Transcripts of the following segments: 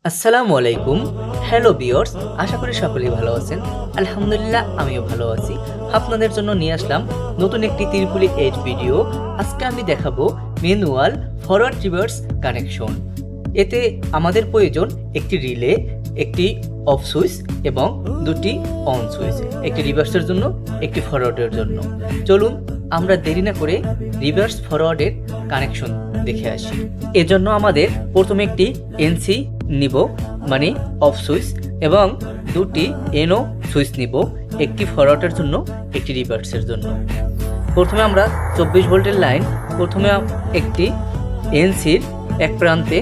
আসসালামু আলাইকুম। Hello viewers, আশা করি সকলেই ভালো আছেন। আলহামদুলিল্লাহ আমিও ভালো আছি। আপনাদের জন্য নিয়ে আসলাম নতুন একটি ত্রিপুলি 8 ভিডিও। আজকে আমি দেখাবো ম্যানুয়াল ফরওয়ার্ড রিভার্স কানেকশন। এতে আমাদের প্রয়োজন একটি রিলে, একটি অফ সুইচ এবং দুটি অন সুইচ, একটি রিভার্সের জন্য একটি ফরওয়ার্ডের জন্য। চলুন আমরা দেরি না করে রিভার্স ফরওয়ার্ডের কানেকশন দেখে আসি। এজন্য আমাদের প্রথমে একটি এনসি নিব, মানে অফ সুইচ, এবং দুটি এনও সুইচ নিব, একটি ফরওয়ার্ডের জন্য একটি রিভার্সের জন্য। প্রথমে আমরা 24 ভোল্টের লাইন প্রথমে একটি এনসির এক প্রান্তে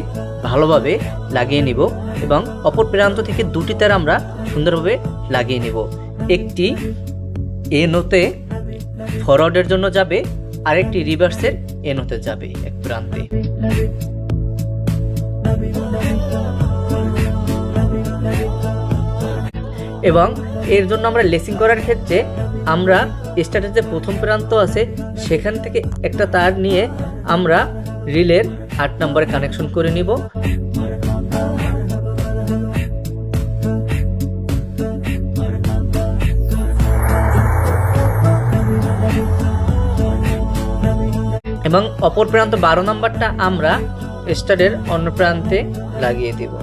ভালোভাবে লাগিয়ে নিব এবং অপর প্রান্ত থেকে দুটি তার আমরা সুন্দরভাবে লাগিয়ে নিব। একটি এনওতে ফরওয়ার্ডের জন্য যাবে, আরেকটি রিভার্সের এনওতে যাবে এক প্রান্তে। এবং এর জন্য আমরা লেসিং করার ক্ষেত্রে আমরা স্টার্টের যে প্রথম প্রান্ত আছে সেখান থেকে একটা তার নিয়ে আমরা রিলের 8 নম্বরে কানেকশন করে নিব। এবং অপর প্রান্ত 12 নম্বরটা আমরা স্টারের অন্য প্রান্তে লাগিয়ে দিব।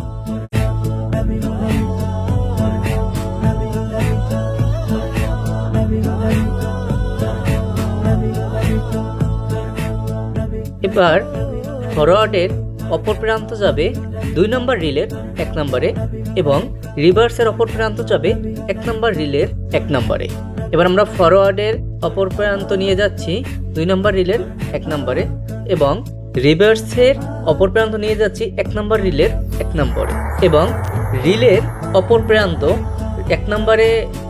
এবার ফরওয়ার্ডের অপর প্রান্ত যাবে 2 নম্বর রিলের 1 নম্বরে এবং রিভার্সের অপর প্রান্ত যাবে 1 নম্বর রিলের 1 নম্বরে। এবার আমরা ফরওয়ার্ডের অপর প্রান্ত নিয়ে যাচ্ছি 2 নম্বর রিলের 1 নম্বরে এবং রিভার্সের অপর প্রান্ত নিয়ে যাচ্ছি 1 নম্বর রিলের 1 নম্বরে। এবং রিলের অপর প্রান্ত 1 নম্বরে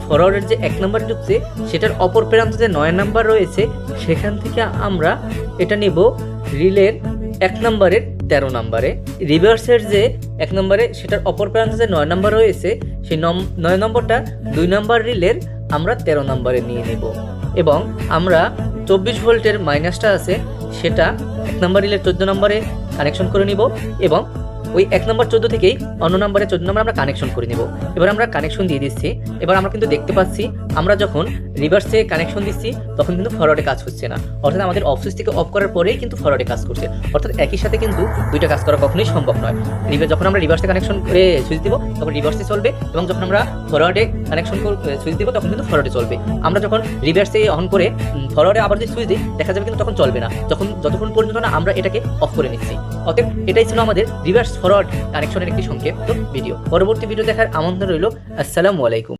ফরওয়ার্ডের যে 1 নম্বর ঢুকছে সেটার অপর প্রান্ত যে 9 নম্বর রয়েছে সেখান থেকে আমরা এটা নিব রিলের 1 নম্বরের 13 নম্বরে। রিভার্সের যে 1 নম্বরে সেটার অপর প্রান্ত যে 9 নম্বর রয়েছে সেই 9 নম্বরটা 2 নম্বর রিলের আমরা 13 নম্বরে নিয়ে নেব। এবং আমরা 24 ভোল্টের মাইনাসটা আছে সেটা 1 নম্বর রিলের 14 নম্বরে কানেকশন করে নিব এবং ওই 1 নম্বর 14 থেকেই অন্য নম্বরে 14 নম্বর আমরা কানেকশন করে নেব। এবার আমরা কানেকশন দিয়ে দিচ্ছি। এবার আমরা কিন্তু দেখতে পাচ্ছি আমরা যখন রিভার্সে কানেকশন দিচ্ছি তখন কিন্তু ফরওয়ার্ডে কাজ হচ্ছে না, অর্থাৎ আমাদের অফ সুইচ থেকে অফ করার পরেই কিন্তু ফরওয়ার্ডে কাজ করছে। অর্থাৎ একই সাথে কিন্তু দুইটা কাজ করা কখনোই সম্ভব নয়। যখন আমরা রিভার্সে কানেকশন করে সুইচ দিব তখন রিভার্সে চলবে এবং যখন আমরা ফরওয়ার্ডে কানেকশন সুইচ দিব তখন কিন্তু ফরওয়ার্ডে চলবে। আমরা যখন রিভার্সে অন করে ফরওয়ার্ডে আবার যদি সুইচ দিই দেখা যাবে কিন্তু তখন চলবে না, যতক্ষণ পর্যন্ত না আমরা এটাকে অফ করে নিচ্ছি। অতএব এটাই ছিল আমাদের রিভার্স ফরওয়ার্ড কানেকশনের একটি সংক্ষিপ্ত ভিডিও। পরবর্তী ভিডিও দেখার আমন্ত্রণ রইল। আসসালামু আলাইকুম।